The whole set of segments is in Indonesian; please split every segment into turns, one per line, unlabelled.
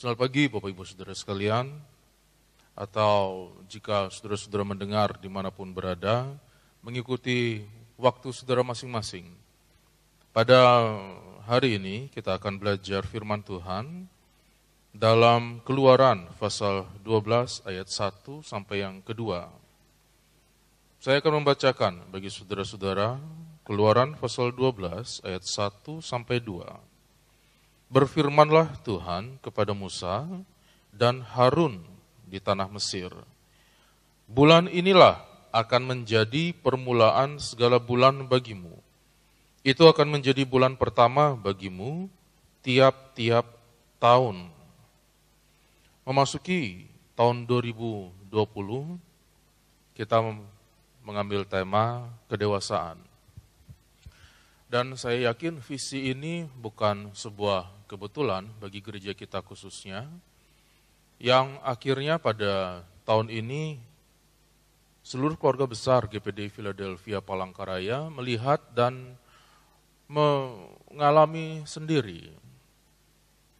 Selamat pagi Bapak Ibu Saudara sekalian, atau jika saudara-saudara mendengar dimanapun berada, mengikuti waktu saudara masing-masing. Pada hari ini kita akan belajar firman Tuhan dalam Keluaran pasal 12 ayat 1 sampai yang kedua. Saya akan membacakan bagi saudara-saudara Keluaran pasal 12 ayat 1 sampai 2. Berfirmanlah Tuhan kepada Musa dan Harun di tanah Mesir. Bulan inilah akan menjadi permulaan segala bulan bagimu. Itu akan menjadi bulan pertama bagimu tiap-tiap tahun. Memasuki tahun 2020, kita mengambil tema kedewasaan. Dan saya yakin visi ini bukan sebuah kebetulan bagi gereja kita khususnya, yang akhirnya pada tahun ini seluruh keluarga besar GPD Philadelphia Palangkaraya melihat dan mengalami sendiri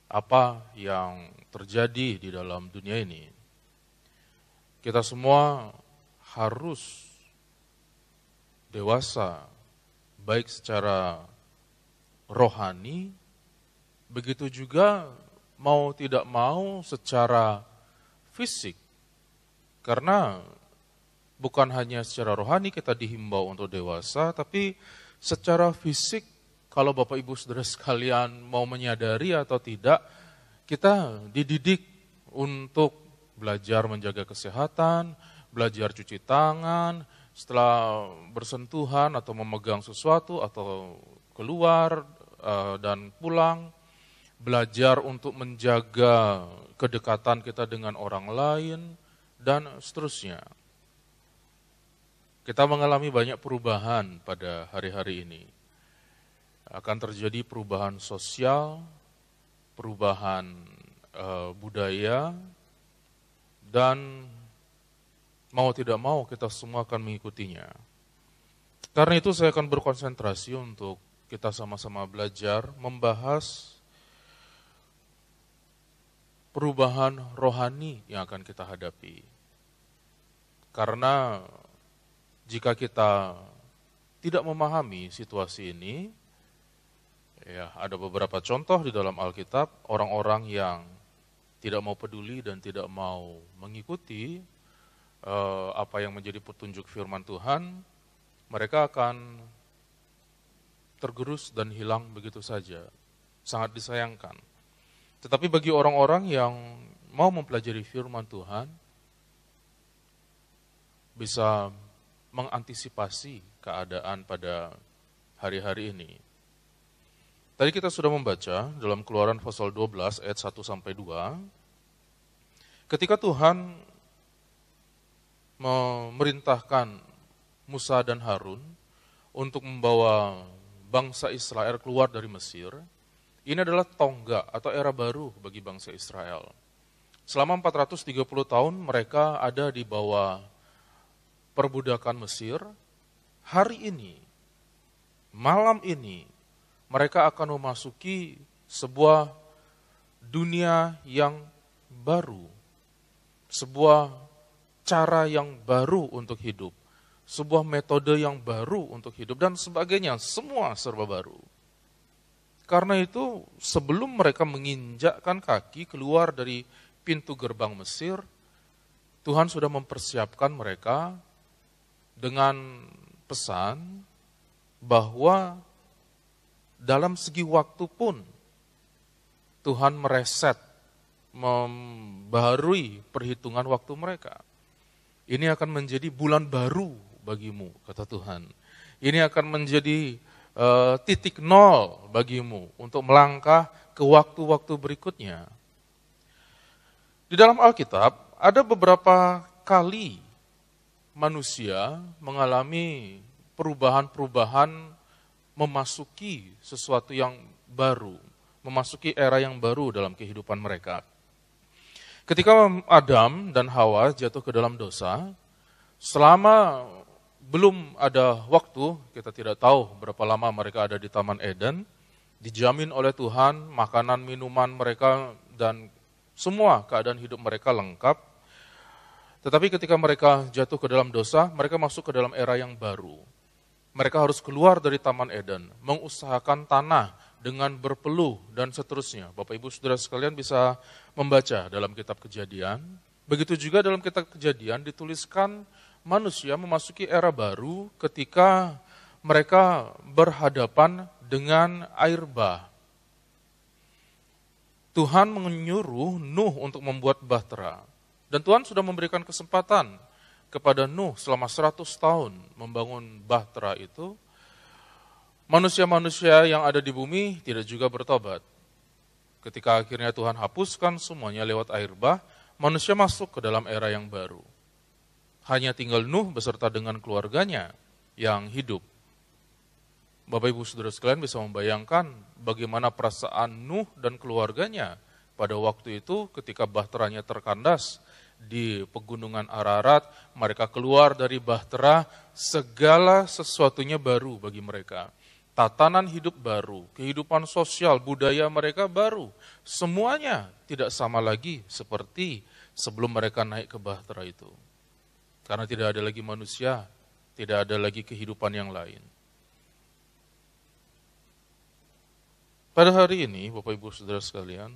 apa yang terjadi di dalam dunia ini. Kita semua harus dewasa, baik secara rohani, begitu juga mau tidak mau secara fisik. Karena bukan hanya secara rohani kita dihimbau untuk dewasa, tapi secara fisik, kalau Bapak Ibu Saudara sekalian mau menyadari atau tidak, kita dididik untuk belajar menjaga kesehatan, belajar cuci tangan, setelah bersentuhan atau memegang sesuatu atau keluar dan pulang, belajar untuk menjaga kedekatan kita dengan orang lain, dan seterusnya. Kita mengalami banyak perubahan pada hari-hari ini. Akan terjadi perubahan sosial, perubahan budaya, dan mau tidak mau kita semua akan mengikutinya. Karena itu saya akan berkonsentrasi untuk kita sama-sama belajar membahas perubahan rohani yang akan kita hadapi. Karena jika kita tidak memahami situasi ini, ya ada beberapa contoh di dalam Alkitab, orang-orang yang tidak mau peduli dan tidak mau mengikuti apa yang menjadi petunjuk firman Tuhan, mereka akan tergerus dan hilang begitu saja. Sangat disayangkan. Tetapi bagi orang-orang yang mau mempelajari firman Tuhan, bisa mengantisipasi keadaan pada hari-hari ini. Tadi kita sudah membaca dalam Keluaran pasal 12 ayat 1 sampai 2, ketika Tuhan memerintahkan Musa dan Harun untuk membawa bangsa Israel keluar dari Mesir. Ini adalah tonggak atau era baru bagi bangsa Israel. Selama 430 tahun mereka ada di bawah perbudakan Mesir. Hari ini, malam ini, mereka akan memasuki sebuah dunia yang baru, sebuah cara yang baru untuk hidup, sebuah metode yang baru untuk hidup, dan sebagainya, semua serba baru. Karena itu, sebelum mereka menginjakkan kaki keluar dari pintu gerbang Mesir, Tuhan sudah mempersiapkan mereka dengan pesan bahwa dalam segi waktu pun Tuhan mereset, membaharui perhitungan waktu mereka. Ini akan menjadi bulan baru bagimu, kata Tuhan. Ini akan menjadi titik nol bagimu untuk melangkah ke waktu-waktu berikutnya. Di dalam Alkitab, ada beberapa kali manusia mengalami perubahan-perubahan memasuki sesuatu yang baru, memasuki era yang baru dalam kehidupan mereka. Ketika Adam dan Hawa jatuh ke dalam dosa, selama belum ada waktu, kita tidak tahu berapa lama mereka ada di Taman Eden, dijamin oleh Tuhan makanan, minuman mereka, dan Semua keadaan hidup mereka lengkap. Tetapi ketika mereka jatuh ke dalam dosa, mereka masuk ke dalam era yang baru. Mereka harus keluar dari Taman Eden, mengusahakan tanah dengan berpeluh dan seterusnya. Bapak Ibu Saudara sekalian bisa membaca dalam kitab Kejadian. Begitu juga dalam kitab Kejadian dituliskan manusia memasuki era baru ketika mereka berhadapan dengan air bah. Tuhan menyuruh Nuh untuk membuat bahtera. Dan Tuhan sudah memberikan kesempatan kepada Nuh selama 100 tahun membangun bahtera itu. Manusia-manusia yang ada di bumi tidak juga bertobat. Ketika akhirnya Tuhan hapuskan semuanya lewat air bah, manusia masuk ke dalam era yang baru. Hanya tinggal Nuh beserta dengan keluarganya yang hidup. Bapak Ibu Saudara sekalian bisa membayangkan bagaimana perasaan Nuh dan keluarganya pada waktu itu ketika bahteranya terkandas di pegunungan Ararat, mereka keluar dari bahtera, segala sesuatunya baru bagi mereka. Tatanan hidup baru, kehidupan sosial, budaya mereka baru. Semuanya tidak sama lagi seperti sebelum mereka naik ke bahtera itu. Karena tidak ada lagi manusia, tidak ada lagi kehidupan yang lain. Pada hari ini, Bapak Ibu Saudara sekalian,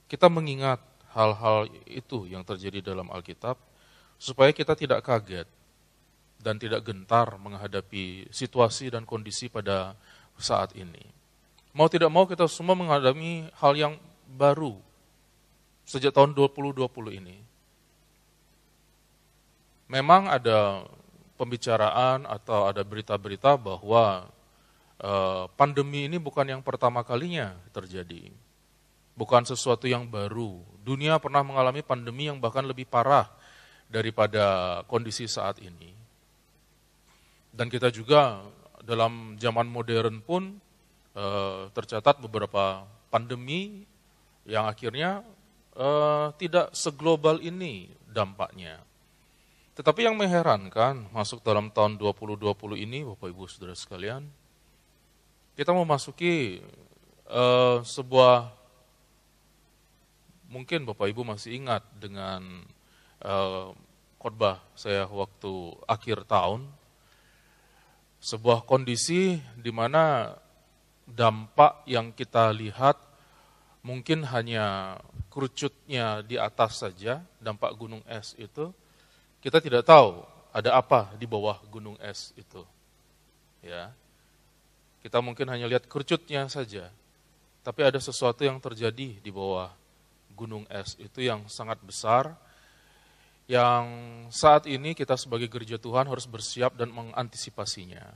kita mengingat hal-hal itu yang terjadi dalam Alkitab, supaya kita tidak kaget dan tidak gentar menghadapi situasi dan kondisi pada saat ini. Mau tidak mau kita semua menghadapi hal yang baru sejak tahun 2020 ini. Memang ada pembicaraan atau ada berita-berita bahwa pandemi ini bukan yang pertama kalinya terjadi. Bukan sesuatu yang baru. Dunia pernah mengalami pandemi yang bahkan lebih parah daripada kondisi saat ini. Dan kita juga dalam zaman modern pun tercatat beberapa pandemi yang akhirnya tidak seglobal ini dampaknya. Tetapi yang mengherankan, masuk dalam tahun 2020 ini, Bapak Ibu Saudara sekalian, kita memasuki sebuah, mungkin Bapak Ibu masih ingat dengan khotbah saya waktu akhir tahun, sebuah kondisi di mana dampak yang kita lihat mungkin hanya kerucutnya di atas saja, dampak gunung es itu, kita tidak tahu ada apa di bawah gunung es itu. Ya. Kita mungkin hanya lihat kerucutnya saja, tapi ada sesuatu yang terjadi di bawah gunung es itu yang sangat besar, yang saat ini kita sebagai gereja Tuhan harus bersiap dan mengantisipasinya.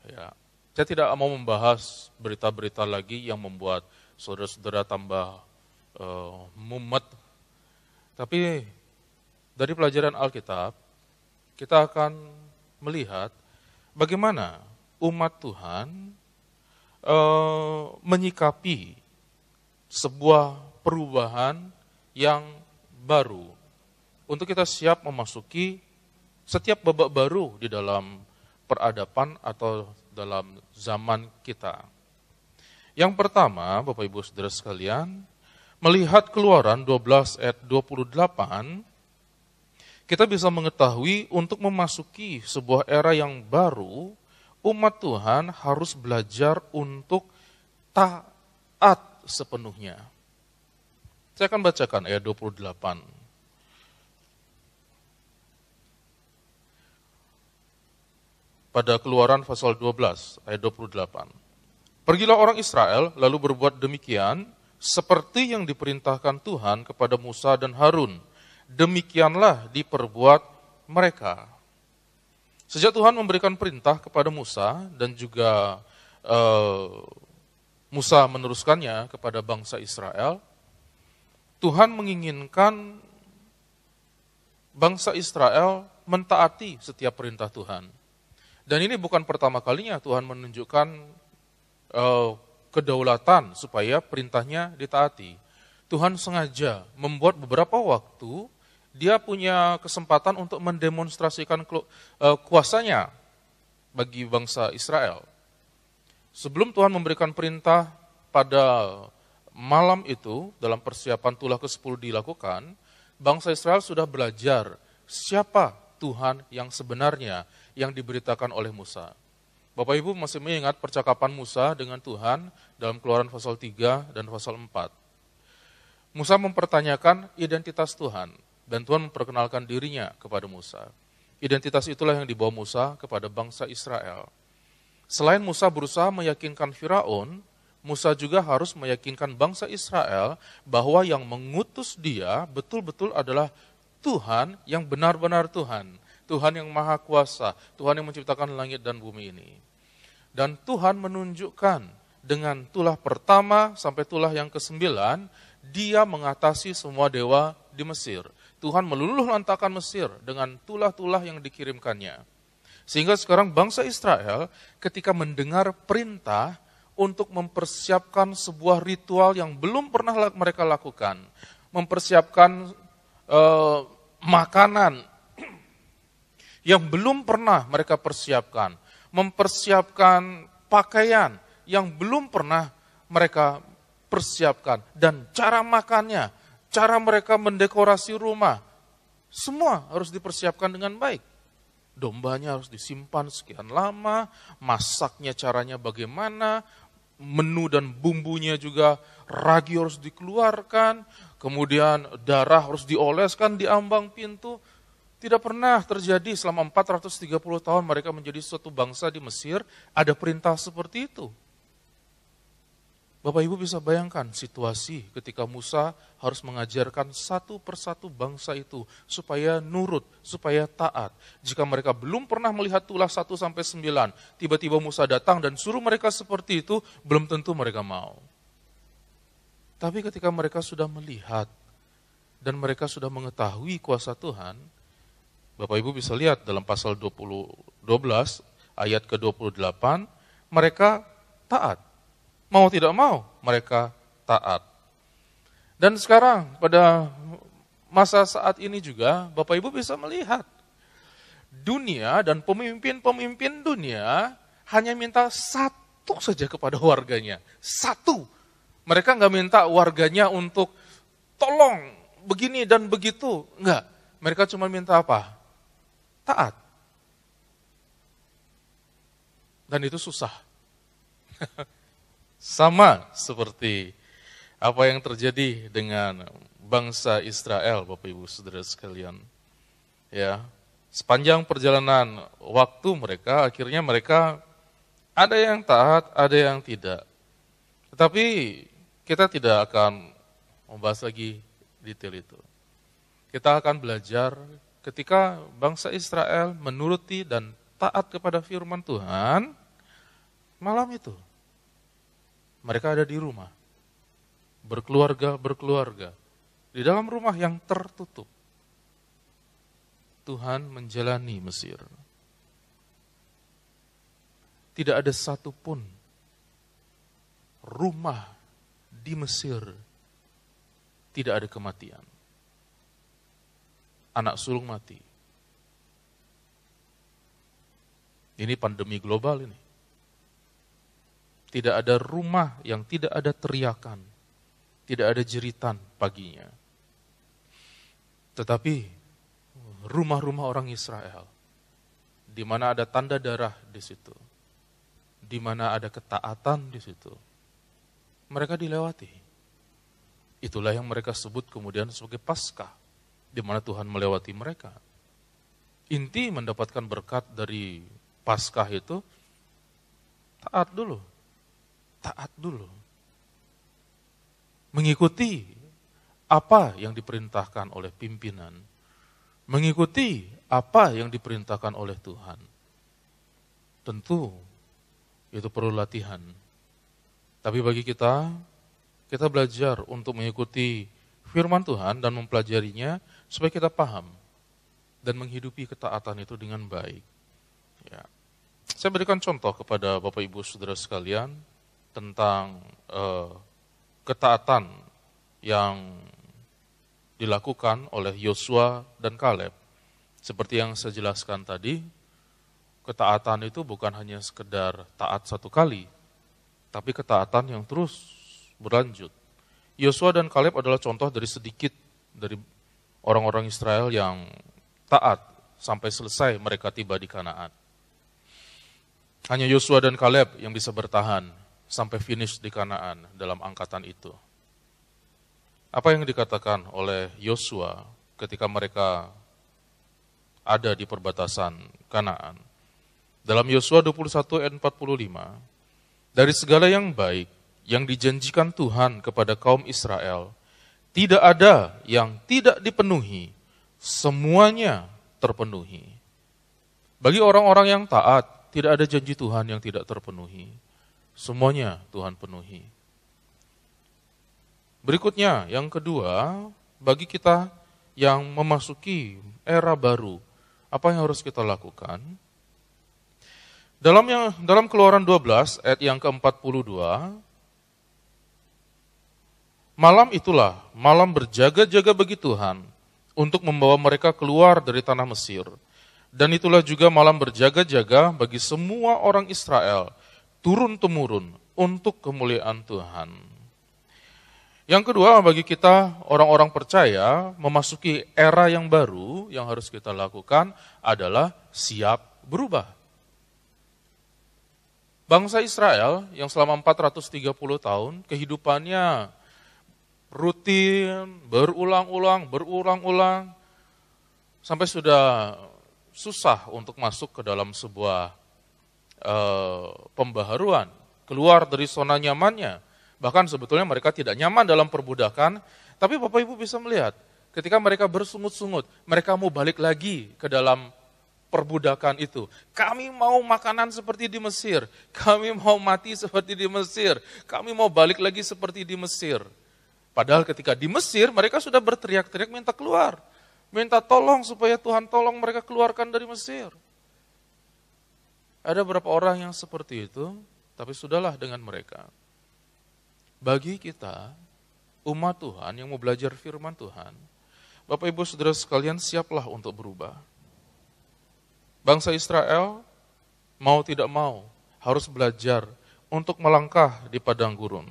Ya, saya tidak mau membahas berita-berita lagi yang membuat saudara-saudara tambah mumet, tapi dari pelajaran Alkitab, kita akan melihat bagaimana umat Tuhan menyikapi sebuah perubahan yang baru untuk kita siap memasuki setiap babak baru di dalam peradaban atau dalam zaman kita. Yang pertama, Bapak Ibu Saudara sekalian, melihat Keluaran 12 ayat 28, kita bisa mengetahui untuk memasuki sebuah era yang baru, umat Tuhan harus belajar untuk taat sepenuhnya. Saya akan bacakan ayat 28. Pada Keluaran pasal 12 ayat 28. Pergilah orang Israel lalu berbuat demikian seperti yang diperintahkan Tuhan kepada Musa dan Harun. Demikianlah diperbuat mereka. Sejak Tuhan memberikan perintah kepada Musa dan juga Musa meneruskannya kepada bangsa Israel, Tuhan menginginkan bangsa Israel mentaati setiap perintah Tuhan. Dan ini bukan pertama kalinya Tuhan menunjukkan kedaulatan supaya perintahnya ditaati. Tuhan sengaja membuat beberapa waktu dia punya kesempatan untuk mendemonstrasikan kuasanya bagi bangsa Israel. Sebelum Tuhan memberikan perintah pada malam itu dalam persiapan tulah ke-10 dilakukan, bangsa Israel sudah belajar siapa Tuhan yang sebenarnya yang diberitakan oleh Musa. Bapak Ibu masih mengingat percakapan Musa dengan Tuhan dalam Keluaran pasal 3 dan pasal 4. Musa mempertanyakan identitas Tuhan dan Tuhan memperkenalkan dirinya kepada Musa. Identitas itulah yang dibawa Musa kepada bangsa Israel. Selain Musa berusaha meyakinkan Firaun, Musa juga harus meyakinkan bangsa Israel bahwa yang mengutus dia betul-betul adalah Tuhan yang benar-benar Tuhan. Tuhan yang maha kuasa, Tuhan yang menciptakan langit dan bumi ini. Dan Tuhan menunjukkan dengan tulah pertama sampai tulah yang ke-9, dia mengatasi semua dewa di Mesir. Tuhan meluluh lantakan Mesir dengan tulah-tulah yang dikirimkannya. Sehingga sekarang bangsa Israel ketika mendengar perintah untuk mempersiapkan sebuah ritual yang belum pernah mereka lakukan, mempersiapkan makanan yang belum pernah mereka persiapkan, mempersiapkan pakaian yang belum pernah mereka persiapkan, dan cara makannya, cara mereka mendekorasi rumah, semua harus dipersiapkan dengan baik. Dombanya harus disimpan sekian lama, masaknya caranya bagaimana, menu dan bumbunya juga ragi harus dikeluarkan, kemudian darah harus dioleskan di ambang pintu. Tidak pernah terjadi selama 430 tahun mereka menjadi suatu bangsa di Mesir, ada perintah seperti itu. Bapak Ibu bisa bayangkan situasi ketika Musa harus mengajarkan satu persatu bangsa itu supaya nurut, supaya taat. Jika mereka belum pernah melihat tulah 1-9, tiba-tiba Musa datang dan suruh mereka seperti itu, belum tentu mereka mau. Tapi ketika mereka sudah melihat dan mereka sudah mengetahui kuasa Tuhan, Bapak Ibu bisa lihat dalam pasal 12 ayat ke-28, mereka taat. Mau tidak mau, mereka taat. Dan sekarang pada masa saat ini juga, Bapak Ibu bisa melihat, dunia dan pemimpin-pemimpin dunia hanya minta satu saja kepada warganya. Satu. Mereka nggak minta warganya untuk tolong begini dan begitu. Enggak. Mereka cuma minta apa? Taat. Dan itu susah. Sama seperti apa yang terjadi dengan bangsa Israel, Bapak Ibu Saudara sekalian. Ya, sepanjang perjalanan waktu mereka, akhirnya mereka ada yang taat, ada yang tidak. Tetapi kita tidak akan membahas lagi detail itu. Kita akan belajar ketika bangsa Israel menuruti dan taat kepada firman Tuhan, malam itu mereka ada di rumah, berkeluarga, di dalam rumah yang tertutup. Tuhan menjalani Mesir. Tidak ada satupun rumah di Mesir tidak ada kematian. Anak sulung mati. Ini pandemi global ini. Tidak ada rumah yang tidak ada teriakan, tidak ada jeritan paginya. Tetapi rumah-rumah orang Israel, di mana ada tanda darah di situ, di mana ada ketaatan di situ, mereka dilewati. Itulah yang mereka sebut kemudian sebagai Paskah, di mana Tuhan melewati mereka. Inti mendapatkan berkat dari Paskah itu, taat dulu. Taat dulu. Mengikuti apa yang diperintahkan oleh pimpinan. Mengikuti apa yang diperintahkan oleh Tuhan. Tentu itu perlu latihan. Tapi bagi kita belajar untuk mengikuti firman Tuhan dan mempelajarinya supaya kita paham dan menghidupi ketaatan itu dengan baik. Ya. Saya berikan contoh kepada Bapak Ibu Saudara sekalian tentang ketaatan yang dilakukan oleh Yosua dan Kaleb. Seperti yang saya jelaskan tadi, ketaatan itu bukan hanya sekedar taat satu kali, tapi ketaatan yang terus berlanjut. Yosua dan Kaleb adalah contoh dari sedikit dari orang-orang Israel yang taat sampai selesai mereka tiba di Kanaan. Hanya Yosua dan Kaleb yang bisa bertahan sampai finish di Kanaan dalam angkatan itu. Apa yang dikatakan oleh Yosua ketika mereka ada di perbatasan Kanaan? Dalam Yosua 21 ayat 45, dari segala yang baik yang dijanjikan Tuhan kepada kaum Israel, tidak ada yang tidak dipenuhi, semuanya terpenuhi. Bagi orang-orang yang taat, tidak ada janji Tuhan yang tidak terpenuhi. Semuanya Tuhan penuhi. Berikutnya, yang kedua, bagi kita yang memasuki era baru, apa yang harus kita lakukan? Dalam Keluaran 12 ayat yang ke-42, malam itulah malam berjaga-jaga bagi Tuhan untuk membawa mereka keluar dari tanah Mesir. Dan itulah juga malam berjaga-jaga bagi semua orang Israel turun-temurun untuk kemuliaan Tuhan. Yang kedua, bagi kita orang-orang percaya memasuki era yang baru, yang harus kita lakukan adalah siap berubah. Bangsa Israel yang selama 430 tahun kehidupannya rutin, berulang-ulang, sampai sudah susah untuk masuk ke dalam sebuah pembaharuan, keluar dari zona nyamannya. Bahkan sebetulnya mereka tidak nyaman dalam perbudakan, tapi Bapak Ibu bisa melihat ketika mereka bersungut-sungut, mereka mau balik lagi ke dalam perbudakan itu. Kami mau makanan seperti di Mesir, kami mau mati seperti di Mesir, kami mau balik lagi seperti di Mesir. Padahal ketika di Mesir mereka sudah berteriak-teriak minta keluar, minta tolong supaya Tuhan tolong mereka keluarkan dari Mesir. Ada beberapa orang yang seperti itu, tapi sudahlah dengan mereka. Bagi kita, umat Tuhan yang mau belajar firman Tuhan, Bapak Ibu Saudara sekalian siaplah untuk berubah. Bangsa Israel mau tidak mau harus belajar untuk melangkah di padang gurun.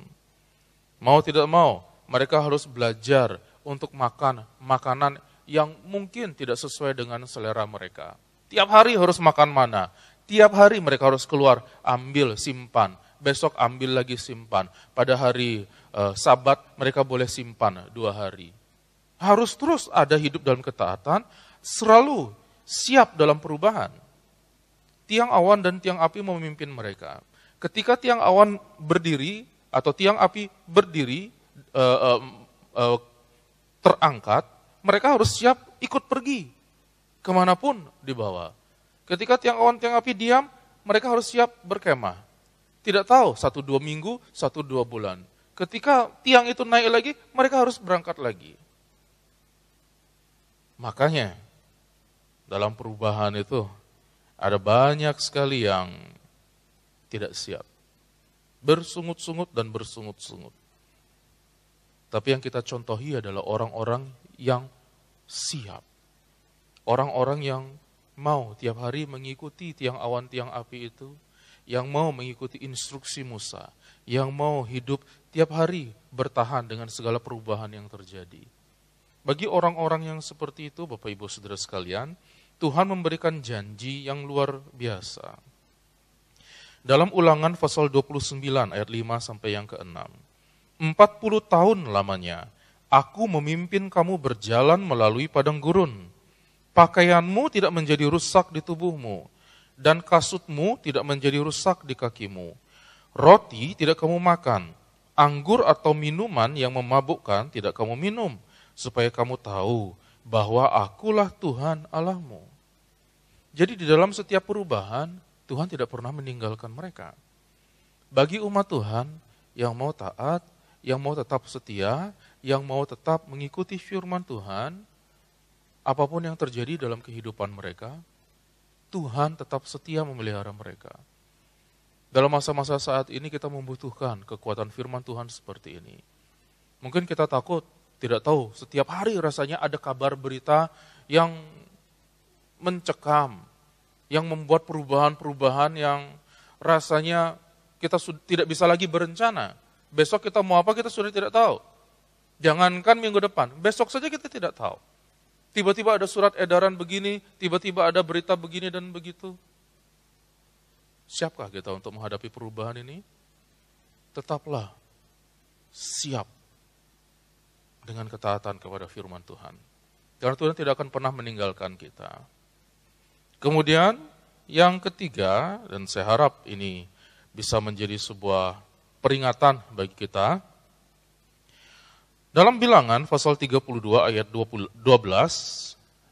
Mau tidak mau mereka harus belajar untuk makan makanan yang mungkin tidak sesuai dengan selera mereka. Tiap hari harus makan mana, tiap hari mereka harus keluar ambil simpan, besok ambil lagi simpan. Pada hari Sabat mereka boleh simpan 2 hari. Harus terus ada hidup dalam ketaatan, selalu siap dalam perubahan. Tiang awan dan tiang api memimpin mereka. Ketika tiang awan berdiri atau tiang api berdiri terangkat, mereka harus siap ikut pergi kemanapun dibawa. Ketika tiang awan tiang api diam, mereka harus siap berkemah. Tidak tahu 1-2 minggu, 1-2 bulan. Ketika tiang itu naik lagi, mereka harus berangkat lagi. Makanya dalam perubahan itu ada banyak sekali yang tidak siap. Bersungut-sungut dan bersungut-sungut. Tapi yang kita contohi adalah orang-orang yang siap. Orang-orang yang mau tiap hari mengikuti tiang awan tiang api itu, yang mau mengikuti instruksi Musa, yang mau hidup tiap hari bertahan dengan segala perubahan yang terjadi. Bagi orang-orang yang seperti itu, Bapak Ibu Saudara sekalian, Tuhan memberikan janji yang luar biasa. Dalam Ulangan pasal 29 ayat 5 sampai yang ke-6. 40 tahun lamanya, aku memimpin kamu berjalan melalui padang gurun. Pakaianmu tidak menjadi rusak di tubuhmu, dan kasutmu tidak menjadi rusak di kakimu. Roti tidak kamu makan, anggur atau minuman yang memabukkan tidak kamu minum, supaya kamu tahu bahwa akulah Tuhan Allahmu. Jadi di dalam setiap perubahan, Tuhan tidak pernah meninggalkan mereka. Bagi umat Tuhan yang mau taat, yang mau tetap setia, yang mau tetap mengikuti firman Tuhan, apapun yang terjadi dalam kehidupan mereka, Tuhan tetap setia memelihara mereka. Dalam masa-masa saat ini kita membutuhkan kekuatan firman Tuhan seperti ini. Mungkin kita takut, tidak tahu, setiap hari rasanya ada kabar berita yang mencekam, yang membuat perubahan-perubahan yang rasanya kita tidak bisa lagi berencana. Besok kita mau apa kita sudah tidak tahu. Jangankan minggu depan, besok saja kita tidak tahu. Tiba-tiba ada surat edaran begini, tiba-tiba ada berita begini dan begitu. Siapkah kita untuk menghadapi perubahan ini? Tetaplah siap dengan ketaatan kepada firman Tuhan. Karena Tuhan tidak akan pernah meninggalkan kita. Kemudian yang ketiga, dan saya harap ini bisa menjadi sebuah peringatan bagi kita. Dalam Bilangan pasal 32 ayat 12,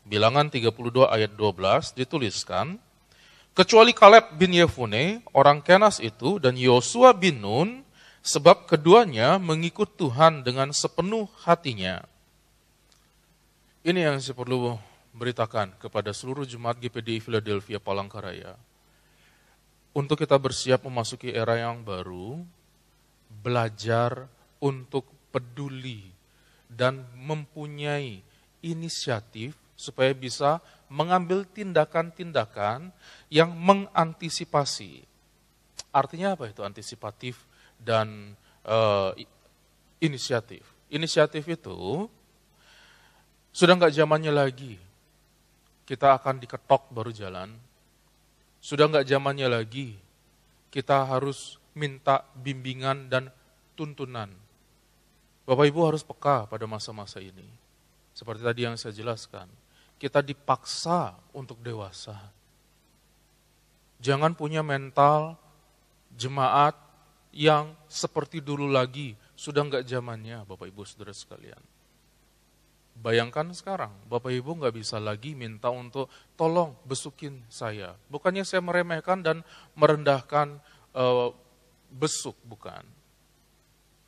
Bilangan 32 ayat 12 dituliskan, kecuali Kaleb bin Yefune, orang Kenas itu, dan Yosua bin Nun, sebab keduanya mengikut Tuhan dengan sepenuh hatinya. Ini yang saya perlu beritakan kepada seluruh jemaat GPDI Philadelphia Palangkaraya. Untuk kita bersiap memasuki era yang baru, belajar untuk peduli dan mempunyai inisiatif supaya bisa mengambil tindakan-tindakan yang mengantisipasi. Artinya apa itu antisipatif dan inisiatif? Inisiatif itu sudah nggak zamannya lagi kita akan diketok baru jalan. Sudah nggak zamannya lagi kita harus minta bimbingan dan tuntunan. Bapak Ibu harus peka pada masa-masa ini. Seperti tadi yang saya jelaskan, kita dipaksa untuk dewasa. Jangan punya mental jemaat yang seperti dulu lagi, sudah nggak zamannya Bapak Ibu Saudara sekalian. Bayangkan sekarang, Bapak Ibu nggak bisa lagi minta untuk tolong besukin saya. Bukannya saya meremehkan dan merendahkan besuk, bukan.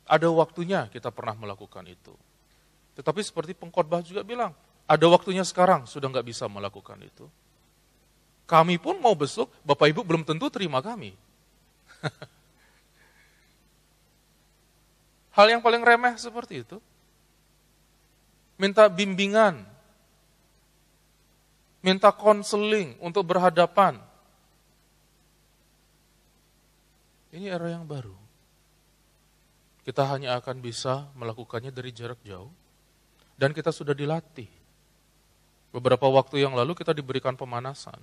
Ada waktunya kita pernah melakukan itu. Tetapi seperti pengkhotbah juga bilang, ada waktunya sekarang sudah nggak bisa melakukan itu. Kami pun mau besuk, Bapak Ibu belum tentu terima kami. Hal yang paling remeh seperti itu. Minta bimbingan, minta konseling untuk berhadapan. Ini era yang baru. Kita hanya akan bisa melakukannya dari jarak jauh. Dan kita sudah dilatih. Beberapa waktu yang lalu kita diberikan pemanasan.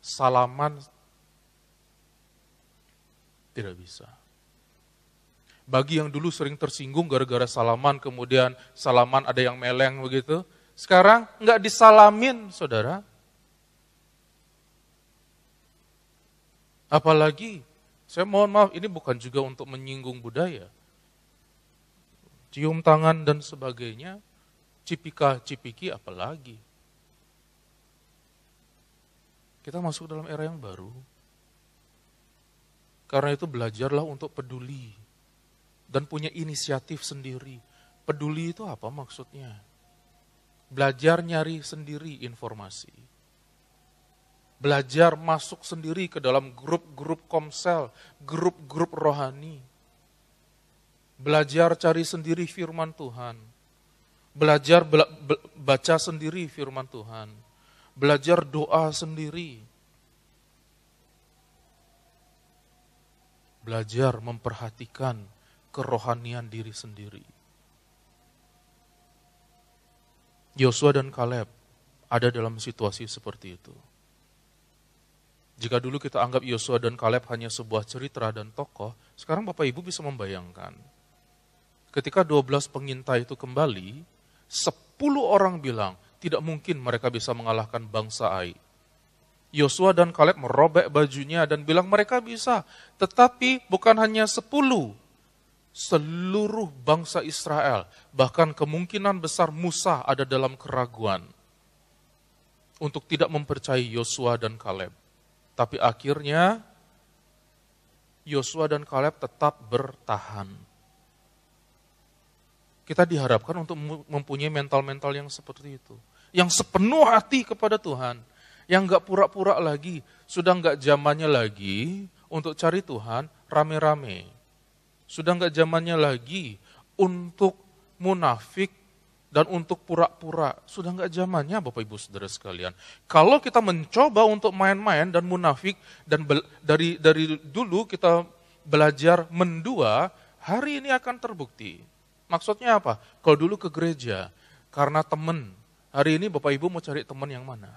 Salaman tidak bisa. Bagi yang dulu sering tersinggung gara-gara salaman, kemudian salaman ada yang meleng begitu. Sekarang nggak disalamin, saudara. Apalagi, saya mohon maaf, ini bukan juga untuk menyinggung budaya. Cium tangan dan sebagainya, cipika-cipiki apalagi. Kita masuk dalam era yang baru. Karena itu belajarlah untuk peduli. Dan punya inisiatif sendiri. Peduli itu apa maksudnya? Belajar nyari sendiri informasi. Belajar masuk sendiri ke dalam grup-grup komsel, grup-grup rohani. Belajar cari sendiri firman Tuhan. Belajar baca sendiri firman Tuhan. Belajar doa sendiri. Belajar memperhatikan kerohanian diri sendiri. Yosua dan Kaleb ada dalam situasi seperti itu. Jika dulu kita anggap Yosua dan Kaleb hanya sebuah cerita dan tokoh, sekarang Bapak Ibu bisa membayangkan. Ketika 12 pengintai itu kembali, 10 orang bilang, tidak mungkin mereka bisa mengalahkan bangsa Ai. Yosua dan Kaleb merobek bajunya dan bilang mereka bisa. Tetapi bukan hanya 10, seluruh bangsa Israel, bahkan kemungkinan besar Musa ada dalam keraguan untuk tidak mempercayai Yosua dan Kaleb. Tapi akhirnya Yosua dan Kaleb tetap bertahan. Kita diharapkan untuk mempunyai mental-mental yang seperti itu. Yang sepenuh hati kepada Tuhan. Yang gak pura-pura lagi. Sudah gak zamannya lagi untuk cari Tuhan rame-rame. Sudah gak zamannya lagi untuk munafik dan untuk pura-pura. Sudah gak zamannya Bapak Ibu Saudara sekalian. Kalau kita mencoba untuk main-main dan munafik, dan dari dulu kita belajar mendua, hari ini akan terbukti. Maksudnya apa? Kalau dulu ke gereja, karena teman. Hari ini Bapak Ibu mau cari teman yang mana?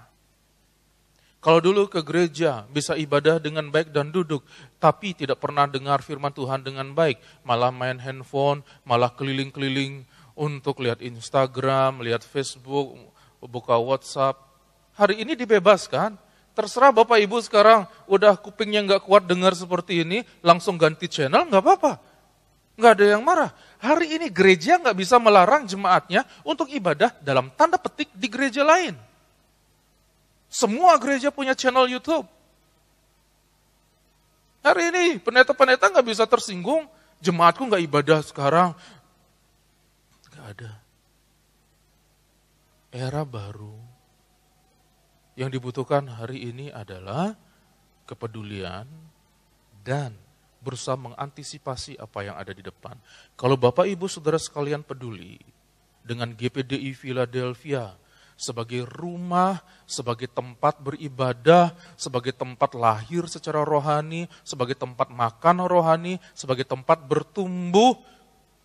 Kalau dulu ke gereja, bisa ibadah dengan baik dan duduk, tapi tidak pernah dengar firman Tuhan dengan baik. Malah main handphone, malah keliling-keliling untuk lihat Instagram, lihat Facebook, buka WhatsApp. Hari ini dibebaskan. Terserah Bapak Ibu sekarang, udah kupingnya nggak kuat dengar seperti ini, langsung ganti channel, nggak apa-apa. Nggak ada yang marah. Hari ini gereja nggak bisa melarang jemaatnya untuk ibadah dalam tanda petik di gereja lain. Semua gereja punya channel YouTube. Hari ini pendeta-pendeta nggak bisa tersinggung, jemaatku nggak ibadah sekarang. Nggak ada. Era baru. Yang dibutuhkan hari ini adalah kepedulian dan berusaha mengantisipasi apa yang ada di depan. Kalau Bapak Ibu Saudara sekalian peduli dengan GPDI Philadelphia sebagai rumah, sebagai tempat beribadah, sebagai tempat lahir secara rohani, sebagai tempat makan rohani, sebagai tempat bertumbuh,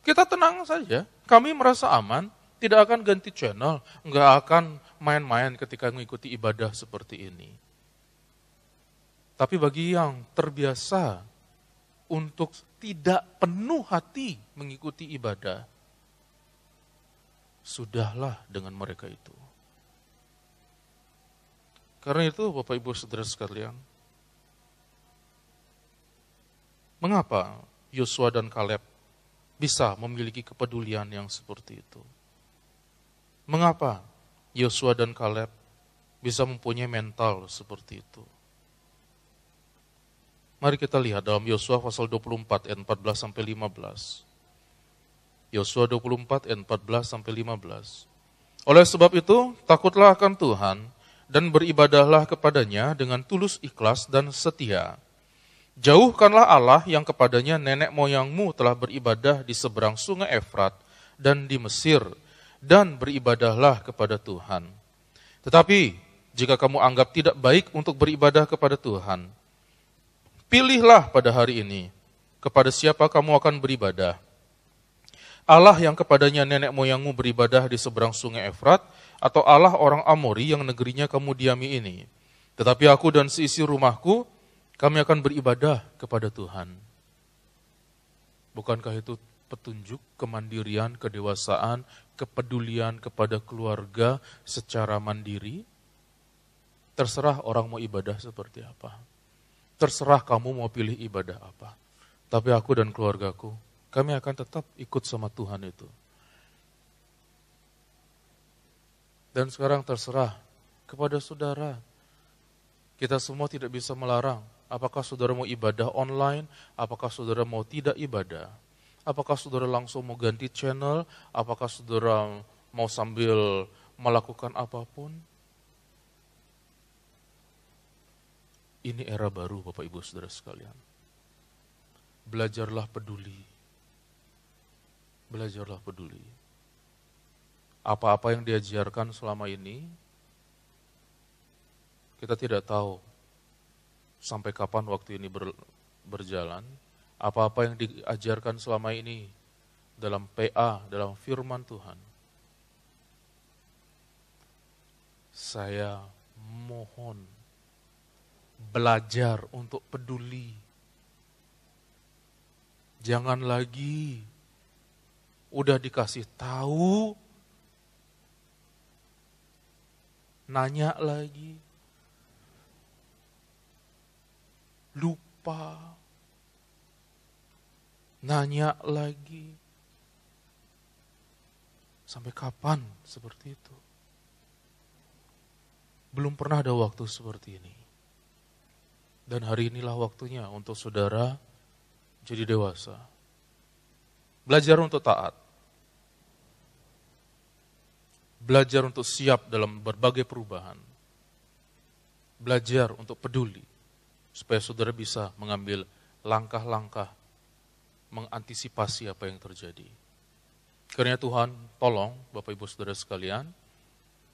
kita tenang saja. Kami merasa aman, tidak akan ganti channel, nggak akan main-main ketika mengikuti ibadah seperti ini. Tapi bagi yang terbiasa untuk tidak penuh hati mengikuti ibadah, sudahlah dengan mereka itu. Karena itu Bapak Ibu Saudara sekalian, mengapa Yosua dan Kaleb bisa memiliki kepedulian yang seperti itu? Mengapa Yosua dan Kaleb bisa mempunyai mental seperti itu? Mari kita lihat dalam Yosua pasal 24 ayat 14 sampai 15. Yosua 24 ayat 14 sampai 15. Oleh sebab itu, takutlah akan Tuhan dan beribadahlah kepadanya dengan tulus ikhlas dan setia. Jauhkanlah Allah yang kepadanya nenek moyangmu telah beribadah di seberang sungai Efrat dan di Mesir, dan beribadahlah kepada Tuhan. Tetapi jika kamu anggap tidak baik untuk beribadah kepada Tuhan, pilihlah pada hari ini kepada siapa kamu akan beribadah. Allah yang kepadanya nenek moyangmu beribadah di seberang sungai Efrat, atau Allah orang Amori yang negerinya kamu diami ini. Tetapi aku dan seisi rumahku, kami akan beribadah kepada Tuhan. Bukankah itu petunjuk kemandirian, kedewasaan, kepedulian kepada keluarga secara mandiri? Terserah orang mau ibadah seperti apa. Terserah kamu mau pilih ibadah apa. Tapi aku dan keluargaku, kami akan tetap ikut sama Tuhan itu. Dan sekarang terserah kepada saudara. Kita semua tidak bisa melarang. Apakah saudara mau ibadah online? Apakah saudara mau tidak ibadah? Apakah saudara langsung mau ganti channel? Apakah saudara mau sambil melakukan apapun? Ini era baru Bapak Ibu Saudara sekalian. Belajarlah peduli. Belajarlah peduli. Apa-apa yang diajarkan selama ini, kita tidak tahu sampai kapan waktu ini berjalan. Apa-apa yang diajarkan selama ini dalam PA, dalam firman Tuhan. Saya mohon belajar untuk peduli. Jangan lagi udah dikasih tahu, nanya lagi, lupa, nanya lagi. Sampai kapan seperti itu? Belum pernah ada waktu seperti ini. Dan hari inilah waktunya untuk saudara jadi dewasa. Belajar untuk taat. Belajar untuk siap dalam berbagai perubahan. Belajar untuk peduli. Supaya saudara bisa mengambil langkah-langkah mengantisipasi apa yang terjadi. Karena Tuhan tolong Bapak Ibu Saudara sekalian.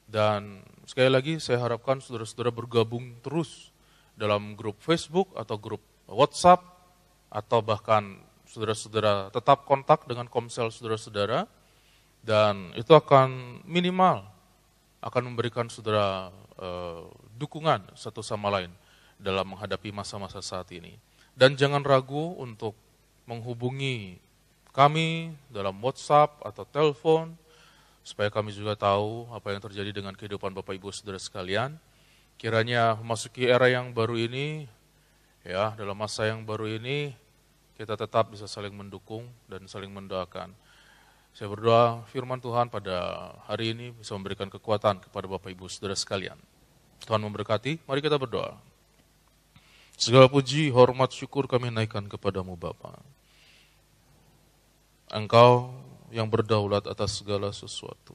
Dan sekali lagi saya harapkan saudara-saudara bergabung terus dalam grup Facebook atau grup WhatsApp atau bahkan saudara-saudara tetap kontak dengan komsel saudara-saudara, dan itu akan minimal akan memberikan saudara dukungan satu sama lain dalam menghadapi masa-masa saat ini. Dan jangan ragu untuk menghubungi kami dalam WhatsApp atau telepon, supaya kami juga tahu apa yang terjadi dengan kehidupan Bapak Ibu Saudara sekalian. Kiranya memasuki era yang baru ini, ya, dalam masa yang baru ini, kita tetap bisa saling mendukung dan saling mendoakan. Saya berdoa firman Tuhan pada hari ini bisa memberikan kekuatan kepada Bapak Ibu Saudara sekalian. Tuhan memberkati, mari kita berdoa. Segala puji, hormat, syukur kami naikkan kepadamu Bapa. Engkau yang berdaulat atas segala sesuatu.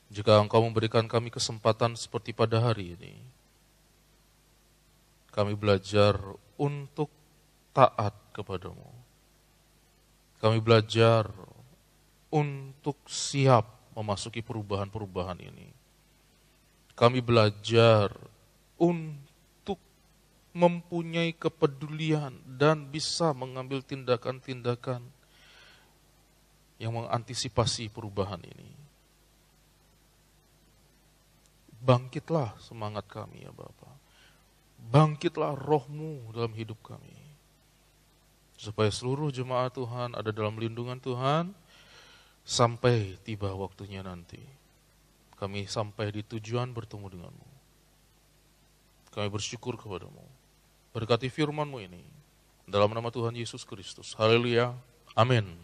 Jika Engkau memberikan kami kesempatan seperti pada hari ini, kami belajar untuk taat kepadamu. Kami belajar untuk siap memasuki perubahan-perubahan ini. Kami belajar untuk mempunyai kepedulian dan bisa mengambil tindakan-tindakan yang mengantisipasi perubahan ini. Bangkitlah semangat kami ya Bapa. Bangkitlah roh-Mu dalam hidup kami. Supaya seluruh jemaat Tuhan ada dalam lindungan Tuhan sampai tiba waktunya nanti. Kami sampai di tujuan bertemu denganmu. Kami bersyukur kepadamu. Berkati firman-Mu ini. Dalam nama Tuhan Yesus Kristus. Haleluya. Amin.